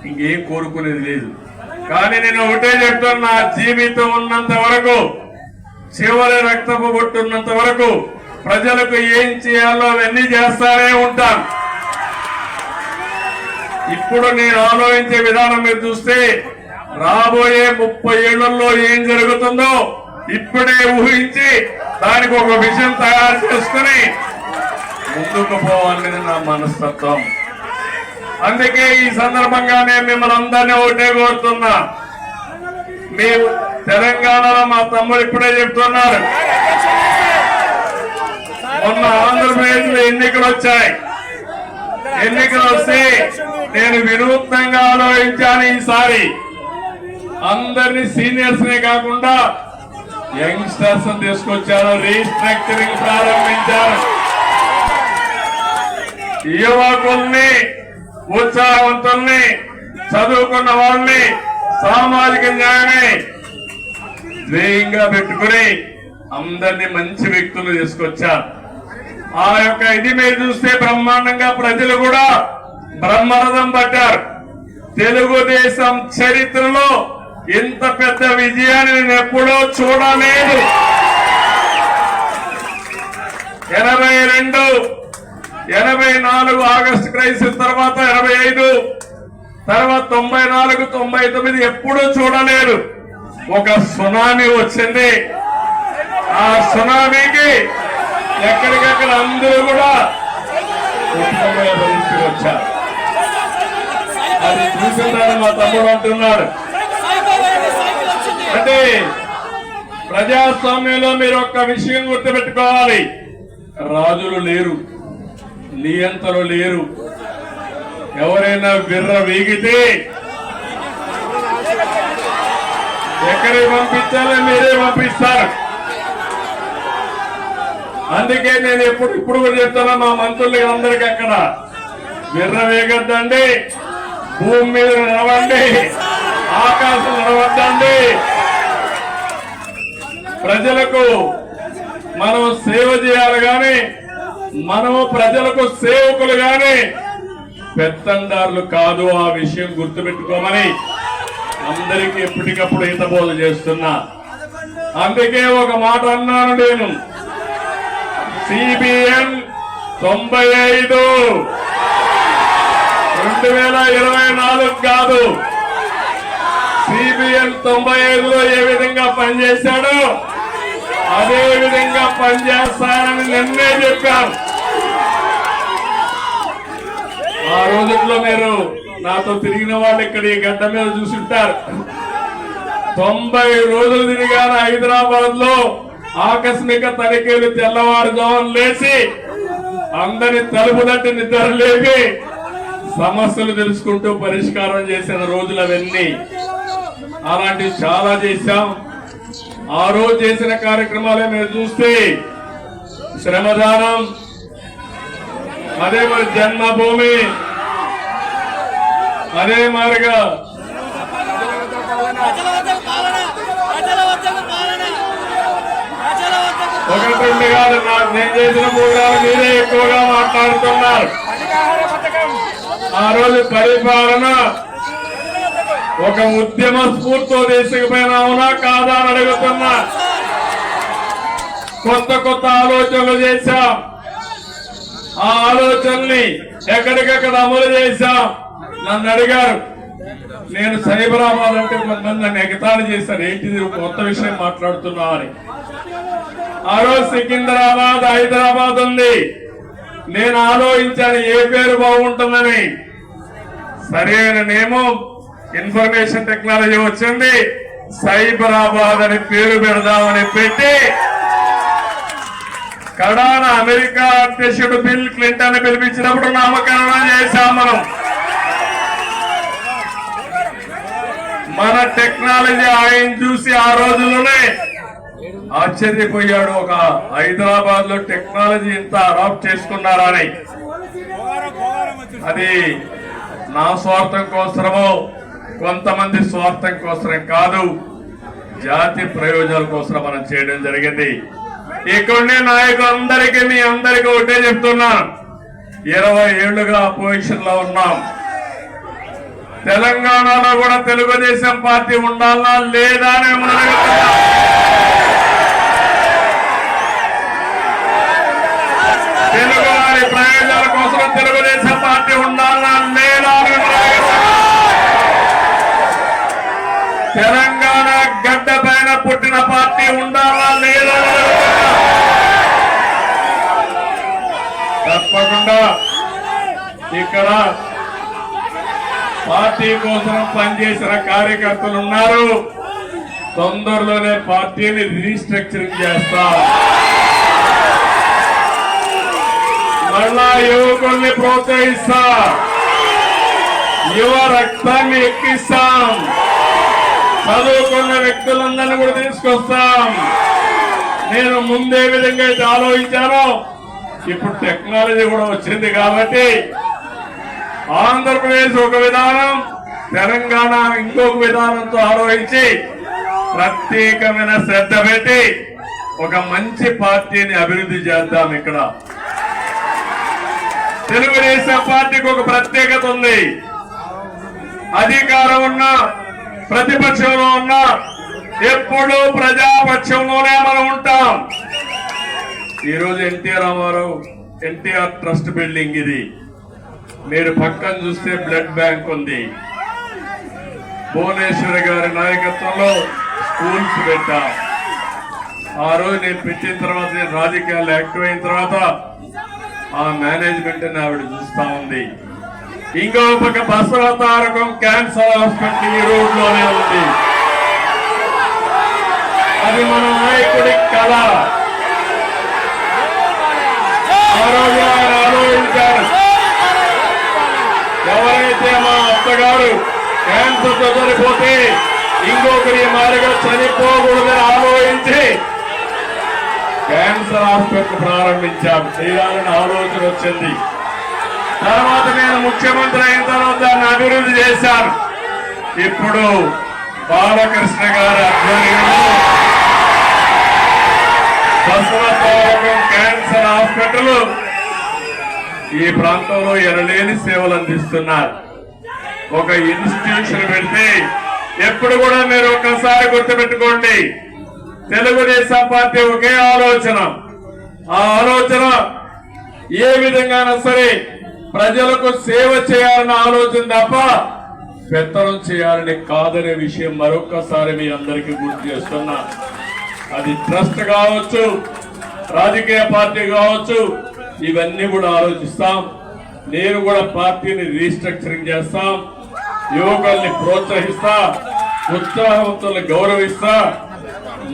ఇంకేం కోరుకునేది లేదు. కానీ నేను ఒకటే చెప్తాను, నా జీవితం ఉన్నంత వరకు, చివరి రక్తపు బొట్టున్నంత వరకు ప్రజలకు ఏం చేయాలో అవన్నీ చేస్తానే ఉంటాను. ఇప్పుడు నేను ఆలోచించే విధానం మీరు చూస్తే రాబోయే 30 ఏళ్లలో ఏం జరుగుతుందో ఇప్పుడే ఊహించి దానికి ఒక విషయం తయారు చేసుకుని ముందుకు పోవాలని నా మనస్తత్వం. అందుకే ఈ సందర్భంగా నేను మిమ్మల్ని అందరినీ ఒకటే కోరుతున్నా. మీ తెలంగాణలో మా తమ్ముడు ఇప్పుడే చెప్తున్నారు, మొన్న ఆంధ్రప్రదేశ్ లో ఎన్నికలు వచ్చాయి. ఎన్నికలు వస్తే నేను వినూత్నంగా ఆలోచించాను. ఈసారి అందరినీ సీనియర్స్ నే కాకుండా యంగ్స్టర్స్ తీసుకొచ్చారు, రీస్ట్రక్చరింగ్ ప్రారంభించారు. యువకుల్ని, ఉత్సాహవంతుల్ని, చదువుకున్న వాళ్ళని, సామాజిక న్యాయాన్ని ధ్యేయంగా పెట్టుకుని అందరినీ మంచి వ్యక్తులు తీసుకొచ్చారు. ఆ యొక్క ఇది మీరు చూస్తే బ్రహ్మాండంగా ప్రజలు కూడా బ్రహ్మరథం పట్టారు. తెలుగుదేశం చరిత్రలో ఇంత పెద్ద విజయాన్ని నేను ఎప్పుడూ చూడలేదు. 82, 84 ఆగస్టు క్రైసిస్ తర్వాత 85, తర్వాత 94, 99 ఎప్పుడూ చూడలేదు. ఒక సునామీ వచ్చింది. ఆ సునామీకి ఎక్కడికక్కడ అందరూ కూడా వచ్చారు. అది చూసిందని మా తమ్ముడు అంటున్నాడు. అంటే ప్రజాస్వామ్యంలో మీరు ఒక్క విషయం గుర్తుపెట్టుకోవాలి, రాజులు లేరు, నియంతలు లేరు. ఎవరైనా బిర్ర వీగితే ఎక్కడికి పంపించాలో మీరే పంపిస్తారు. అందుకే నేను ఇప్పుడు కూడా చెప్తాను మా మంత్రులకి అందరికీ, అక్కడ బిర్ర వేగొద్దండి, భూమి మీద నడవండి, ఆకాశం నడవద్దండి. ప్రజలకు మనం సేవ చేయాలి గాని మనము ప్రజలకు సేవకులు గాని పెత్తందారులు కాదు. ఆ విషయం గుర్తుపెట్టుకోమని అందరికీ ఎప్పటికప్పుడు హితబోధ చేస్తున్నా. అందుకే ఒక మాట అన్నాను నేను, సిబిఎన్ 95 2024 కాదు, సిబిఎన్ 95లో ఏ విధంగా పనిచేశాడో అదే విధంగా పనిచేస్తానని నిన్నే చెప్పాను. ఆ రోజుల్లో మీరు నాతో తిరిగిన వాళ్ళు ఇక్కడ ఈ గడ్డ మీద చూసుంటారు. 90 రోజులు తిరిగాను హైదరాబాద్ లో. ఆకస్మిక తనిఖీలు, తెల్లవారుజామున లేచి అందరి తలుపు తట్టి నిద్ర లేపి సమస్యలు తెలుసుకుంటూ పరిష్కారం చేసిన రోజులు అవన్నీ. అలాంటివి చాలా చేశాం. ఆ రోజు చేసిన కార్యక్రమాలే మీరు చూస్తే శ్రమదానం, అదే మరి జన్మభూమి, అదే మాదిరిగా ఒకటి రెండు కాదు, నేను చేసిన ప్రోగ్రాం మీరే ఎక్కువగా మాట్లాడుతున్నారు. ఆ రోజు పరిపాలన ఒక ఉద్యమ స్ఫూర్తితో తీసుకుపోయినా అవునా కాదా అని అడుగుతున్నా. కొత్త కొత్త ఆలోచనలు చేశాం. ఆ ఆలోచనల్ని ఎక్కడికక్కడ అమలు చేశాం. నన్ను అడిగారు, నేను సైబరాబాద్ అంటే కొంతమంది నన్ను ఎగతాళి చేశారు, ఏంటిది కొత్త విషయం మాట్లాడుతున్నా అని. ఆ రోజు సికింద్రాబాద్, హైదరాబాద్ ఉంది. నేను ఆలోచించాను ఏ పేరు బాగుంటుందని. సరైన నేమం ఇన్ఫర్మేషన్ టెక్నాలజీ వచ్చింది, సైబరాబాద్ అని పేరు పెడదామని పెట్టి కడాన అమెరికా అధ్యక్షుడు బిల్ క్లింటన్ పిలిపించినప్పుడు నామకరణం చేశాం మనం. మన టెక్నాలజీ ఆయన చూసి ఆ రోజుల్లోనే ఆశ్చర్యపోయాడు. ఒక హైదరాబాద్ లో టెక్నాలజీ ఇంత అడాప్ట్ చేసుకున్నారా అని. అది నా స్వార్థం కోసమో కొంతమంది స్వార్థం కోసం కాదు, జాతి ప్రయోజనాల కోసం మనం చేయడం జరిగింది. ఇక్కడుండే నాయకులందరికీ మీ అందరికీ ఒకటే చెప్తున్నాను, 20 ఏళ్లుగా అపోజిషన్ లో ఉన్నాం. తెలంగాణలో కూడా తెలుగుదేశం పార్టీ ఉండాలా లేదా అని మిమ్మల్ని అడుగుతున్నా. తెలుగు వారి ప్రయోజనాల కోసం తెలుగుదేశం పార్టీ ఉండాలా లేదా అని మిమ్మల్ని అడుగుతున్నా. తెలంగాణ గడ్డ పైన పుట్టిన పార్టీ ఉండాలా లేదా అని అడుగుతున్నా. తప్పకుండా ఇక్కడ పార్టీ కోసం పనిచేసిన కార్యకర్తలు ఉన్నారు. తొందరలోనే పార్టీని రీస్ట్రక్చరింగ్ చేస్తా, మళ్ళా యువకుల్ని ప్రోత్సహిస్తా, యువ రక్తాన్ని ఎక్కిస్తాం, చదువుకున్న వ్యక్తులందరినీ కూడా తీసుకొస్తాం. నేను ముందే విధంగా అయితే ఆలోచించాను, ఇప్పుడు టెక్నాలజీ కూడా వచ్చింది కాబట్టి ఆంధ్రప్రదేశ్ ఒక విధానం, తెలంగాణ ఇంకొక విధానంతో ఆలోచించి ప్రత్యేకమైన శ్రద్ధ పెట్టి ఒక మంచి పార్టీని అభివృద్ధి చేద్దాం. ఇక్కడ తెలుగుదేశం పార్టీకి ఒక ప్రత్యేకత ఉంది. అధికారం ఉన్నా ప్రతిపక్షంలో ఉన్నా ఎప్పుడూ ప్రజాపక్షంలోనే మనం ఉంటాం. ఈరోజు ఎన్టీఆర్ ట్రస్ట్ బిల్డింగ్ ఇది. మీరు పక్కన చూస్తే బ్లడ్ బ్యాంక్ ఉంది. భువనేశ్వరి గారి నాయకత్వంలో స్కూల్స్ పెట్టా. ఆ రోజు నేను పెట్టిన తర్వాత, నేను రాజకీయాల్లో యాక్టివ్ అయిన తర్వాత ఆ మేనేజ్మెంట్ ఆవిడ చూస్తా ఉంది. ఇంకో పక్క బసవతారకం క్యాన్సర్ హాస్పిటల్ ఈ రోడ్ లోనే ఉంది. అది మన నాయకుడి కళ. ఆ రోజు ఆయన ఆలోచించారు, ఎవరైతే మా అత్తగారు క్యాన్సర్ తో చనిపోతే ఇంకొకరి మారిగా చనిపోకూడదని ఆలోచించి క్యాన్సర్ హాస్పిటల్ ప్రారంభించాం. చేయాలని ఆలోచన వచ్చింది. తర్వాత నేను ముఖ్యమంత్రి అయిన తర్వాత దాన్ని అభివృద్ధి చేశాను. ఇప్పుడు బాలకృష్ణ గారి ఆధ్వర్యంలో బసవతారకం క్యాన్సర్ హాస్పిటల్ ఈ ప్రాంతంలో ఎనలేని సేవలు అందిస్తున్నారు. ఒక ఇన్స్టిట్యూషన్ పెడితే ఎప్పుడు కూడా మీరు ఒక్కసారి గుర్తుపెట్టుకోండి, తెలుగుదేశం పార్టీ ఒకే ఆలోచన. ఆ ఆలోచన ఏ విధంగానైనా సరే ప్రజలకు సేవ చేయాలన్న ఆలోచన తప్ప పెత్తనం చేయాలని కాదనే విషయం మరొక్కసారి మీ అందరికీ గుర్తు చేస్తున్నా. అది ట్రస్ట్ కావచ్చు, రాజకీయ పార్టీ కావచ్చు, ఇవన్నీ కూడా ఆలోచిస్తాం. నేను కూడా పార్టీని రీస్ట్రక్చరింగ్ చేస్తాం, యువకుల్ని ప్రోత్సహిస్తా, ఉత్సాహవంతుల్ని గౌరవిస్తా.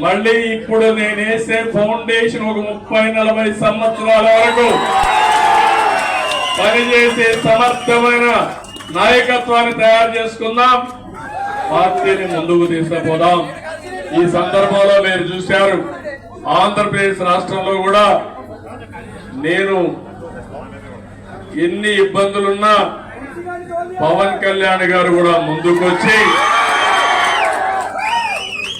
మళ్ళీ ఇప్పుడు నేను వేసే ఫౌండేషన్ ఒక 30-40 సంవత్సరాల వరకు పనిచేసే సమర్థమైన నాయకత్వాన్ని తయారు చేసుకుందాం, పార్టీని ముందుకు తీసుకుపోదాం. ఈ సందర్భంలో మీరు చూశారు, ఆంధ్రప్రదేశ్ రాష్ట్రంలో కూడా నేను ఎన్ని ఇబ్బందులున్నా పవన్ కళ్యాణ్ గారు కూడా ముందుకొచ్చి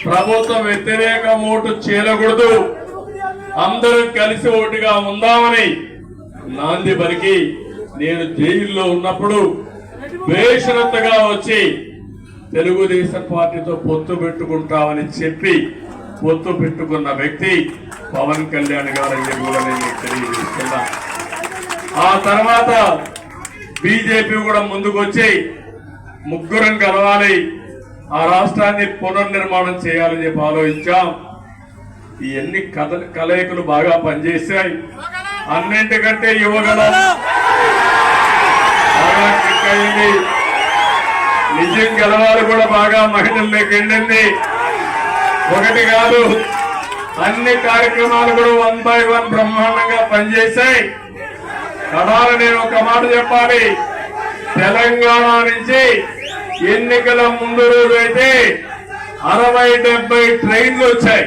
ప్రభుత్వ వ్యతిరేక ఓటు చేయకూడదు, అందరూ కలిసి ఓటుగా ఉందామని నాంది పలికి నేను జైల్లో ఉన్నప్పుడు బేషరత్తుగా వచ్చి తెలుగుదేశం పార్టీతో పొత్తు పెట్టుకుంటామని చెప్పి పొత్తు పెట్టుకున్న వ్యక్తి పవన్ కళ్యాణ్ గారని కూడా నేను తెలియజేస్తున్నా. ఆ తర్వాత బీజేపీ కూడా ముందుకొచ్చి ముగ్గురం కలవాలి, ఆ రాష్ట్రాన్ని పునర్నిర్మాణం చేయాలని చెప్పి ఆలోచించాం. ఇవన్నీ కలయికలు బాగా పనిచేశాయి. అన్నింటికంటే యువగలం బాగా క్లిక్ అయింది. నిజం గెలవాలి కూడా బాగా మహిళల్లోకి వెళ్ళింది. ఒకటి కాదు, అన్ని కార్యక్రమాలు కూడా 1 by 1 బ్రహ్మాండంగా పనిచేశాయి. కడాలి నేను ఒక మాట చెప్పాలి, తెలంగాణ నుంచి ఎన్నికల ముందు రోజు అయితే 60-70 ట్రైన్లు వచ్చాయి.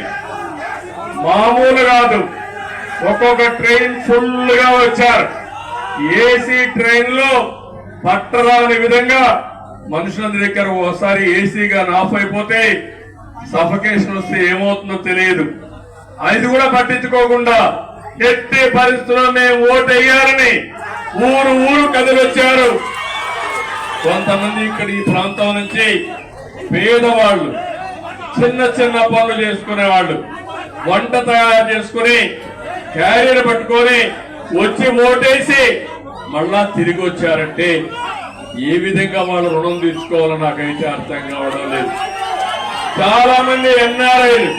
మామూలు కాదు, ఒక్కొక్క ట్రైన్ ఫుల్ గా వచ్చారు. ఏసీ ట్రైన్ లో పట్టరాని విధంగా మనుషులందరి దగ్గర ఓసారి ఏసీగా ఆఫ్ అయిపోతే సఫకేషన్ వస్తే ఏమవుతుందో తెలియదు. అది కూడా పట్టించుకోకుండా ఎట్టి పరిస్థితుల్లో మేము ఓటు వేయాలని ఊరు ఊరు కదిలొచ్చారు. కొంతమంది ఇక్కడ ఈ ప్రాంతం నుంచి పేదవాళ్ళు, చిన్న చిన్న పనులు చేసుకునేవాళ్ళు, వంట తయారు చేసుకుని క్యారియర్ పట్టుకొని వచ్చి ఓటేసి మళ్ళా తిరిగి వచ్చారంటే ఏ విధంగా వాళ్ళు రుణం తీర్చుకోవాలో నాకైతే అర్థం కావడం లేదు. చాలా మంది ఎన్ఆర్ఐలు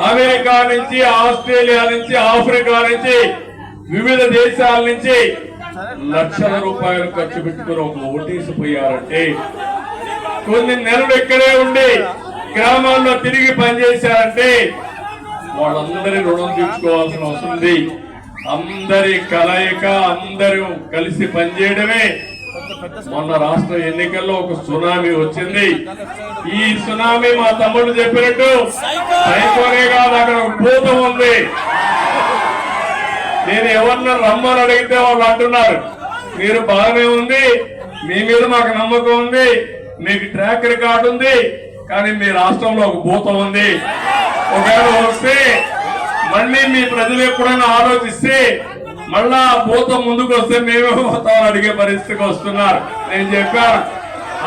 అమెరికా నుంచి, ఆస్ట్రేలియా నుంచి, ఆఫ్రికా నుంచి, వివిధ దేశాల నుంచి లక్షల రూపాయలు ఖర్చు పెట్టుకుని ఒక ఓటేసి పోయారంటే కొన్ని నెలలు ఇక్కడే ఉండి గ్రామాల్లో తిరిగి పనిచేశారంటే వాళ్ళందరి రుణం తీర్చుకోవాల్సిన అవసరం ఉంది. అందరి కలయిక, అందరూ కలిసి పనిచేయడమే. మొన్న రాష్ట్ర ఎన్నికల్లో ఒక సునామీ వచ్చింది. ఈ సునామీ మా తమ్ముడు చెప్పినట్టు సైకోనే కాదు, అక్కడ ఒక భూతం ఉంది. నేను ఎవరిని రమ్మని అడిగితే వాళ్ళు అంటున్నారు, మీరు బాగానే ఉంది, మీ మీద మాకు నమ్మకం ఉంది, మీకు ట్రాక్ రికార్డు ఉంది, కానీ మీ రాష్ట్రంలో ఒక భూతం ఉంది. ఒకవేళ వస్తే మళ్ళీ మీ ప్రజలు ఎప్పుడైనా ఆలోచిస్తే మళ్ళా ఆ భూతం ముందుకు వస్తే మేమే పోతామని అడిగే పరిస్థితికి వస్తున్నారు. నేను చెప్పాను,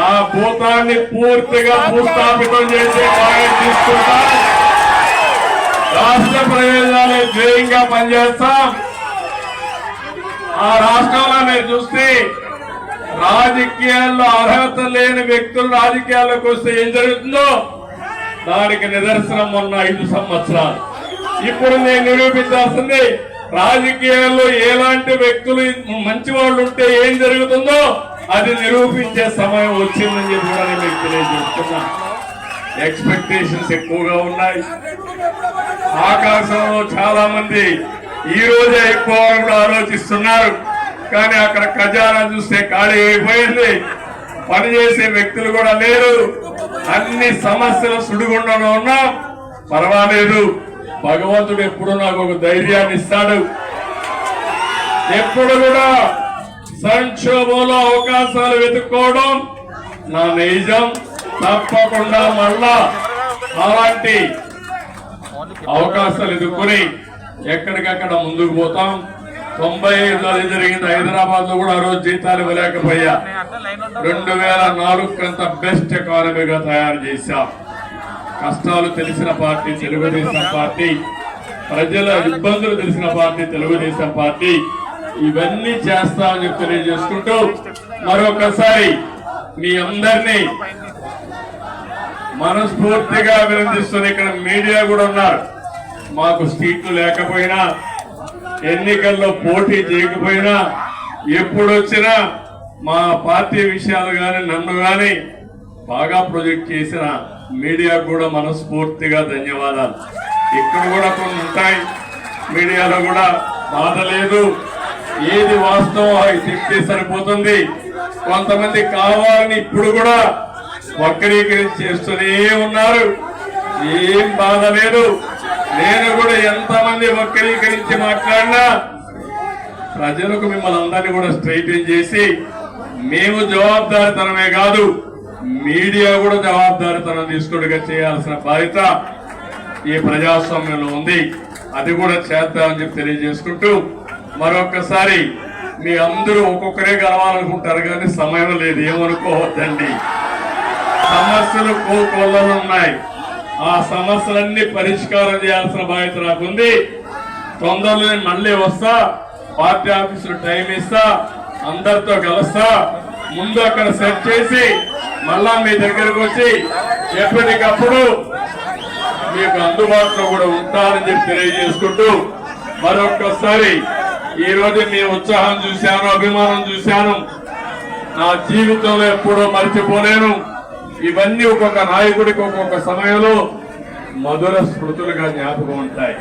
ఆ భూతాన్ని పూర్తిగా భూస్థాపితం చేసే కార్యం తీసుకుంటాం. రాష్ట్ర ప్రయోజనాలే ధ్యేయంగా పనిచేస్తాం. ఆ రాష్ట్రంలో మీరు చూస్తే రాజకీయాల్లో అర్హత లేని వ్యక్తులు రాజకీయాల్లోకి వస్తే ఏం జరుగుతుందో దానికి నిదర్శనం మొన్న 5 సంవత్సరాలు. ఇప్పుడు నేను నిరూపించాల్సింది, రాజకీయాల్లో ఎలాంటి వ్యక్తులు మంచి వాళ్ళు ఉంటే ఏం జరుగుతుందో అది నిరూపించే సమయం వచ్చిందని చెప్పి కూడా నేను మీకు తెలియజేస్తున్నా. ఎక్స్పెక్టేషన్స్ ఎక్కువగా ఉన్నాయి. ఆకాశంలో చాలా మంది ఈ రోజే ఎక్కువ కూడా ఆలోచిస్తున్నారు, కానీ అక్కడ ఖజానా చూస్తే ఖాళీ అయిపోయింది. పనిచేసే వ్యక్తులు కూడా లేరు. అన్ని సమస్యలు సుడిగుండంలో ఉన్నాం. పర్వాలేదు, భగవంతుడు ఎప్పుడు నాకు ఒక ధైర్యాన్ని ఇస్తాడు. ఎప్పుడు కూడా సంక్షోభంలో అవకాశాలు వెతుక్కోవడం నా నైజం. తప్పకుండా మళ్ళా అలాంటి అవకాశాలు ఎదుర్కొని ఎక్కడికక్కడ ముందుకు పోతాం. 95 జరిగింది హైదరాబాద్ లో కూడా ఆ రోజు జీతాలు ఇవ్వలేకపోయా. 2004 కంత బెస్ట్ ఎకానమీగా తయారు చేశాం. కష్టాలు తెలిసిన పార్టీ తెలుగుదేశం పార్టీ, ప్రజల ఇబ్బందులు తెలిసిన పార్టీ తెలుగుదేశం పార్టీ. ఇవన్నీ చేస్తామని చెప్పి తెలియజేసుకుంటూ మరొకసారి మీ అందరినీ మనస్ఫూర్తిగా అభినందిస్తున్న ఇక్కడ మీడియా కూడా ఉన్నారు. మాకు సీట్లు లేకపోయినా, ఎన్నికల్లో పోటీ చేయకపోయినా, ఎప్పుడొచ్చినా మా పార్టీ విషయాలు గాని నన్ను గాని బాగా ప్రొజెక్ట్ చేసిన మీడియా కూడా మనస్ఫూర్తిగా ధన్యవాదాలు. ఇక్కడ కూడా కొన్ని ఉంటాయి, మీడియాలో కూడా బాధ లేదు. ఏది వాస్తవం అది చెప్తే సరిపోతుంది. కొంతమంది కావాలని ఇప్పుడు కూడా వక్రీకరించి చేస్తూనే ఉన్నారు. ఏం బాధ లేదు. నేను కూడా ఎంతమంది వక్రీకరించి మాట్లాడినా ప్రజలకు మిమ్మల్ని అందరినీ కూడా స్ట్రైటన్ చేసి, మేము జవాబుదారితనమే కాదు మీడియా కూడా జవాబుదారితనం తీసుకునేగా చేయాల్సిన బాధ్యత ఈ ప్రజాస్వామ్యంలో ఉంది. అది కూడా చేద్దామని చెప్పి తెలియజేసుకుంటూ మరొకసారి మీ అందరూ ఒక్కొక్కరే కలవాలనుకుంటారు కానీ సమయం లేదు, ఏమనుకోవద్దండి. సమస్యలు కోకొల్లలు ఉన్నాయి. ఆ సమస్యలన్నీ పరిష్కారం చేయాల్సిన బాధ్యత నాకుంది. తొందరలో మళ్ళీ వస్తా, పార్టీ ఆఫీసులో టైం ఇస్తా, అందరితో కలుస్తా. ముందు అక్కడ సెట్ చేసి మళ్ళా మీ దగ్గరకు వచ్చి ఎప్పటికప్పుడు మీకు అందుబాటులో కూడా ఉంటారని చెప్పి తెలియజేసుకుంటూ మరొక్కసారి ఈ రోజు మీ ఉత్సాహం చూశాను, అభిమానం చూశాను. నా జీవితంలో ఎప్పుడూ మర్చిపోలేను. ఇవన్నీ ఒక్కొక్క నాయకుడికి ఒక్కొక్క సమయంలో మధుర స్మృతులుగా జ్ఞాపకం ఉంటాయి.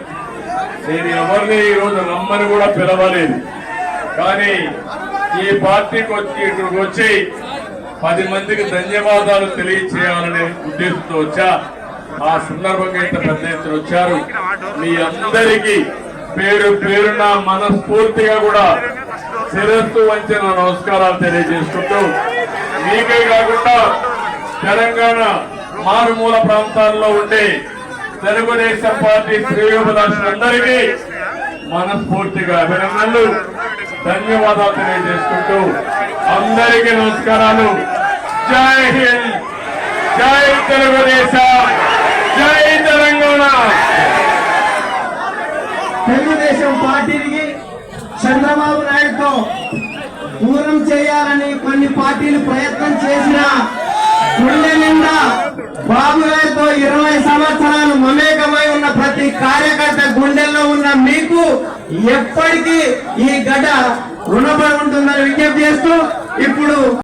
నేను ఎవరిని ఈ రోజు నమ్మని కూడా పిలవలేదు, కానీ ఈ పార్టీకి వచ్చి ఇక్కడికి వచ్చి 10 మందికి ధన్యవాదాలు తెలియచేయాలనే ఉద్దేశంతో వచ్చా. ఆ సందర్భంగా ఇంత పెద్ద ఎత్తున వచ్చారు. మీ అందరికీ పేరు పేరున మనస్ఫూర్తిగా కూడా శిరస్సు వంచి నా నమస్కారాలు తెలియజేసుకుంటూ, మీకే కాకుండా తెలంగాణ మారుమూల ప్రాంతాల్లో ఉండే తెలుగుదేశం పార్టీ శ్రేయోభిలాషులందరికీ మనస్ఫూర్తిగా అభినందనలు, ధన్యవాదాలు తెలియజేసుకుంటూ అందరికీ నమస్కారాలు. జై హింద్, జై తెలుగుదేశం, జై తెలంగాణ. తెలుగుదేశం పార్టీకి చంద్రబాబు నాయుడుతో దూరం చేయాలని కొన్ని పార్టీలు ప్రయత్నం చేసినా గుండె నిండా బాబు గారితో 20 సంవత్సరాలు మమేకమై ఉన్న ప్రతి కార్యకర్త గుండెల్లో ఉన్న మీకు ఎప్పటికీ ఈ గడ్డ రుణపడి ఉంటుందని విజ్ఞప్తి చేస్తూ ఇప్పుడు